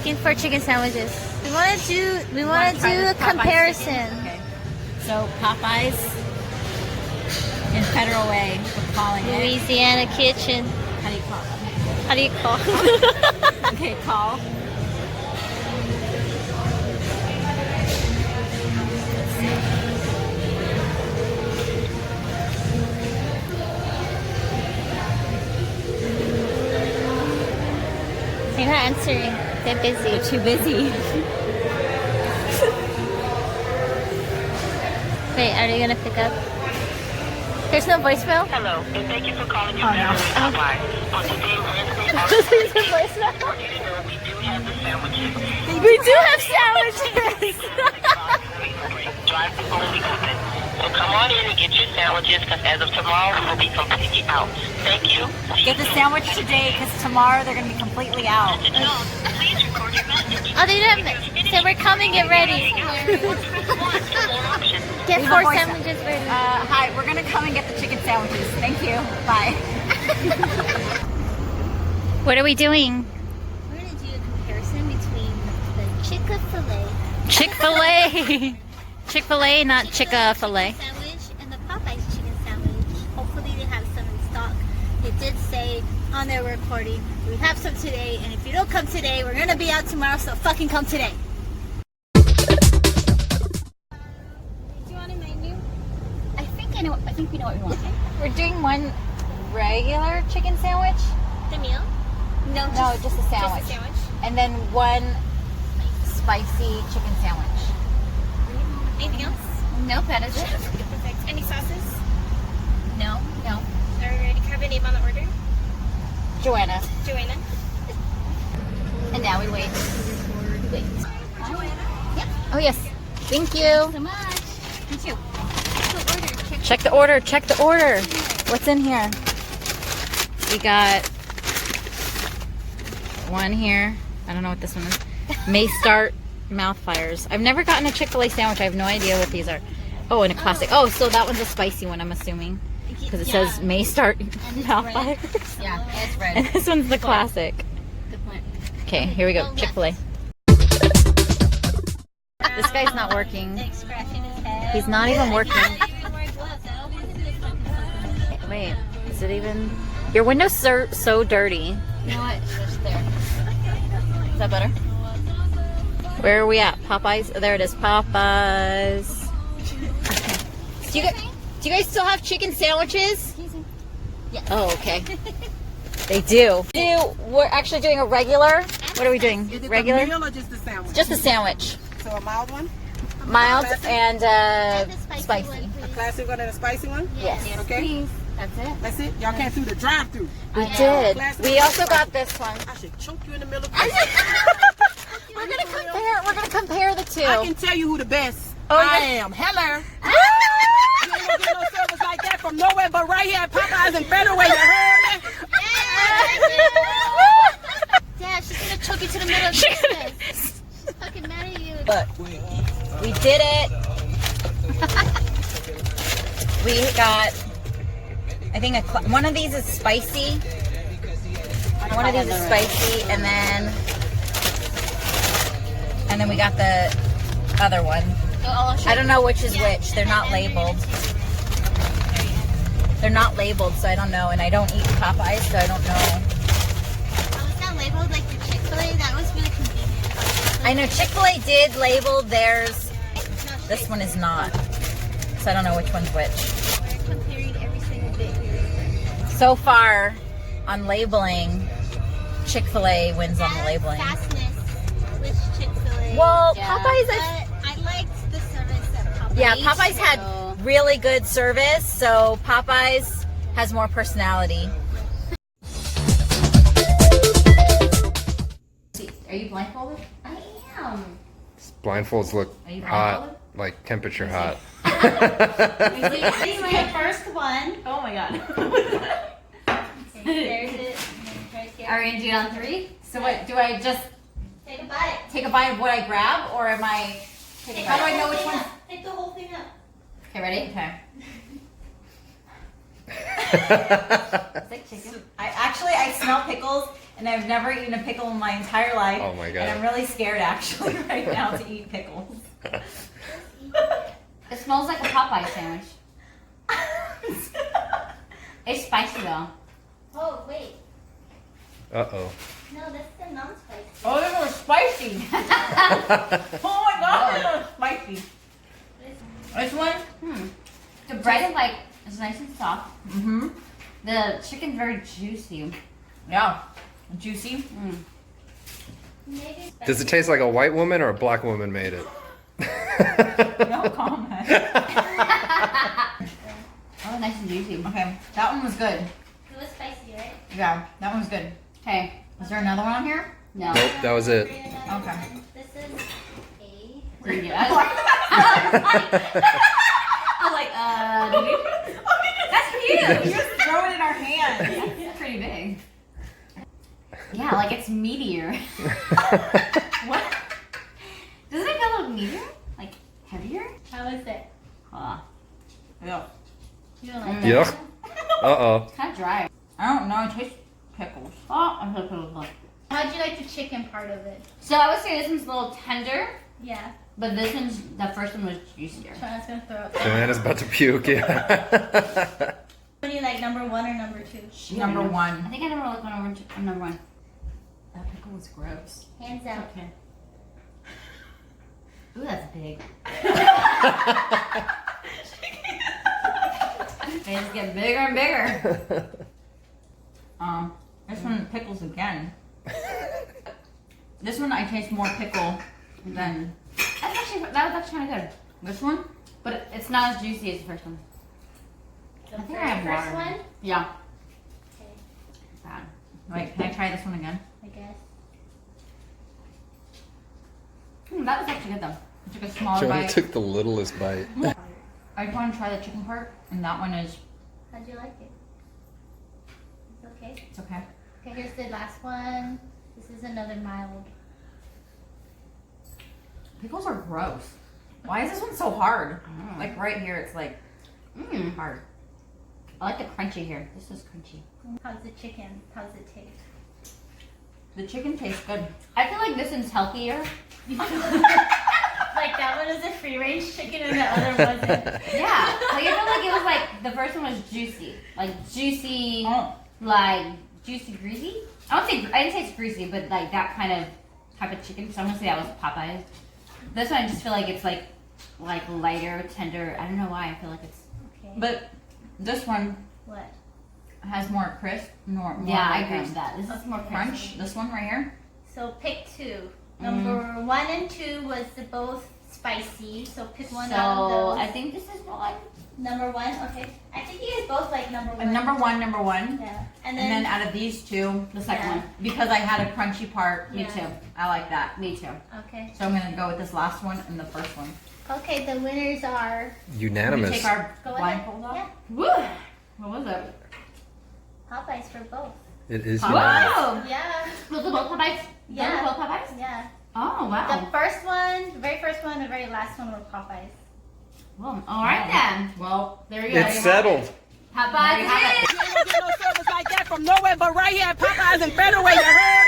looking for chicken sandwiches. We want to do a comparison. Okay. So Popeyes in Federal Way, we're calling it. Louisiana Kitchen. How do you call it? How do you call? Okay, call. They're not answering. They're busy. They're too busy. Wait, are they gonna pick up? There's no voicemail? Hello, and thank you for calling your no. Popeyes. On today, Wednesday, There's no voicemail? we do have the sandwiches. We do have sandwiches! Drive-thru only open. So come on in and get your sandwiches, because as of tomorrow, we will be completely out. Thank you. Get the sandwich today because tomorrow they're going to be completely out. Please record your message. Oh, they don't have it. So we're coming, get ready. Get Leave a 4 voice- sandwiches ready. Hi, we're going to come and get the chicken sandwiches. Thank you. Bye. What are we doing? We're going to do a comparison between the Chick-fil-A Chick-fil-A. Chick-fil-A, not Chick-fil-A. sandwich and the Popeyes chicken sandwich. Hopefully they have some in stock. They did say on their recording, we have some today, and if you don't come today, we're going to be out tomorrow, so fucking come today. Do you want a menu? I think we know what we want. We're doing one regular chicken sandwich. The meal? No, Just a sandwich. Just a sandwich. And then one spicy chicken sandwich. Anything else? Nope, that is it. Perfect. Any sauces? No. Are we ready to have a name on the order? Joanna. Joanna. And now we wait. Oh, yes. Thank you. So much. Me too. Check the order. Check the order. What's in here? We got one here. I don't know what this one is. May start mouth fires. I've never gotten a Chick-fil-A sandwich. I have no idea what these are. Oh, and a classic. Oh, so that one's a spicy one, I'm assuming. Because it says may start mouth red. fires. Yeah, it's red. And this one's the classic. Good point. Okay, here we go. Chick-fil-A. This guy's not working. Nick's scratching his head. He's not even working. Even wearing gloves. I always do this fucking Wait, is it even? Your window's so dirty. You know what? Just there. Is that better? Where are we at? Popeyes? Oh, there it is. Popeyes. Do you guys still have chicken sandwiches? Yes. Oh, okay. They do. We're actually doing a regular. What are we doing? Is it Regular? a meal or just a sandwich? Just a sandwich. So a mild one, Mild and And the spicy. one, a please. classic one, and a spicy one? Yes. Okay. Please. That's it. That's it? Y'all came through the drive-thru. We did. Classic. We also got this one. I should choke you in the middle of We're gonna compare the two. I can tell you who the best. Oh, I yeah. am. Hello. You ain't gonna get no service like that from nowhere but right here at Popeyes and Federal Way. You heard me? Dad, she's gonna choke you to the middle of the business. She's fucking mad at you. But we did it. We got, I think one of these is spicy. One of these is spicy, and then we got the other one. I don't know which is which. They're not labeled. They're not labeled, so I don't know. And I don't eat Popeyes, so I don't know. Oh, it's not labeled like the Chick-fil-A? That was really convenient. I know Chick-fil-A did label theirs. This one is not. So I don't know which one's which. We're comparing every single bit here. So far, on labeling, Chick-fil-A wins on the labeling. Fastness with Chick-fil-A. Well, Yeah. Popeyes, But I liked the service at Popeyes. yeah, Popeyes had really good service, so Popeyes has more personality. Are you blindfolded? I am. Blindfolds look Are you hot, blindfolded? like temperature hot. This is my first one. Oh my god. There's it. Right here. Are we gonna do it on 3? So what, do I just Take a bite. take a bite of what I grab, or am I... How do I know which one? Take the whole thing up. Okay, ready? Okay. It's like chicken. I smell pickles, and I've never eaten a pickle in my entire life. Oh my God. And I'm really scared actually right now to eat pickles. It smells like a Popeye sandwich. It's spicy though. Oh, wait. Uh-oh. No, that's the non-spicy. Oh, this was spicy. Oh my god, this was spicy. This one? The bread is like, it's nice and soft. Mm-hmm. The chicken's very juicy. Yeah. Juicy. Maybe Does it taste like a white woman or a black woman made it? No comment. Oh, nice and juicy. Okay, that one was good. it was spicy, right? Yeah, that one was good. Okay. Is there another one on here? No. Nope, that was it. Okay. This is A. Pretty good. I was like, did you? That's cute. You just throw it in our hands. That's pretty big. Yeah, like it's meatier. What? Doesn't it feel a little meatier? Like heavier? How is it? Yeah. You don't like Yuck. Uh-oh. It's kind of dry. I don't know. I taste pickles. Oh, I feel pickles. How'd you like the chicken part of it? So I would say this one's a little tender, Yeah. but this one's, the first one was juicier. Shauna's gonna throw up. Joanna's about to puke, yeah. What do you like, number 1 or number 2? Number I one. think I never looked on number one. That pickle was gross. Hands out. Okay. Ooh, that's big. They just get bigger and bigger. This one pickles again. This one I taste more pickle than That was actually kind of good. this one. But it's not as juicy as the first one. The I think very I have first water. one? Yeah. Okay, Bad. Wait, can I try this one again? I guess. That was actually good though. I took a smaller Joanna bite. took the littlest bite. I just want to try the chicken part, and that one is How'd you like it? It's okay. it's okay. Okay, here's the last one. This is another mild. Pickles are gross. Why is this one so hard? Like right here, it's like hard. I like the crunchy here. This is crunchy. How's the chicken? How's it taste? The chicken tastes good. I feel like this one's healthier. Like that one was a free range chicken and the other wasn't. Yeah. Like I feel like it was like the first one was juicy. Like juicy, like juicy greasy. I didn't say it's greasy, but like that kind of type of chicken. So I'm gonna say that was Popeyes. This one I just feel like it's like lighter, tender. I don't know why. I feel like it's Okay. But this one What? has more crisp, more yeah. I like, agree with that. This is more crunch. This one right here. So pick 2. Number 1 and 2 was both spicy. So pick one out of So those. I think this is one. Number 1. Okay. I think you guys both like number 1. And number one. Yeah. And then out of these two, The second Yeah. one. because I had a crunchy part, Me Yeah. too. I like that. Me too. Okay. So I'm gonna go with this last one and the first one. Okay. The winners are. We Unanimous. take our Go ahead. blindfolds off. Yeah. Woo! What was it? Popeyes for both. It is unanimous. Wow! Yeah. Was it both Popeyes? Yeah. Those were both Popeyes? Yeah. Oh wow. The first one, the very first one, the very last one were Popeyes. Well, all right then. Well, There we go. It's settled. Popeyes. There you have it. You ain't gonna get no service like that from nowhere but right here at Popeyes in Federal Way, you heard me?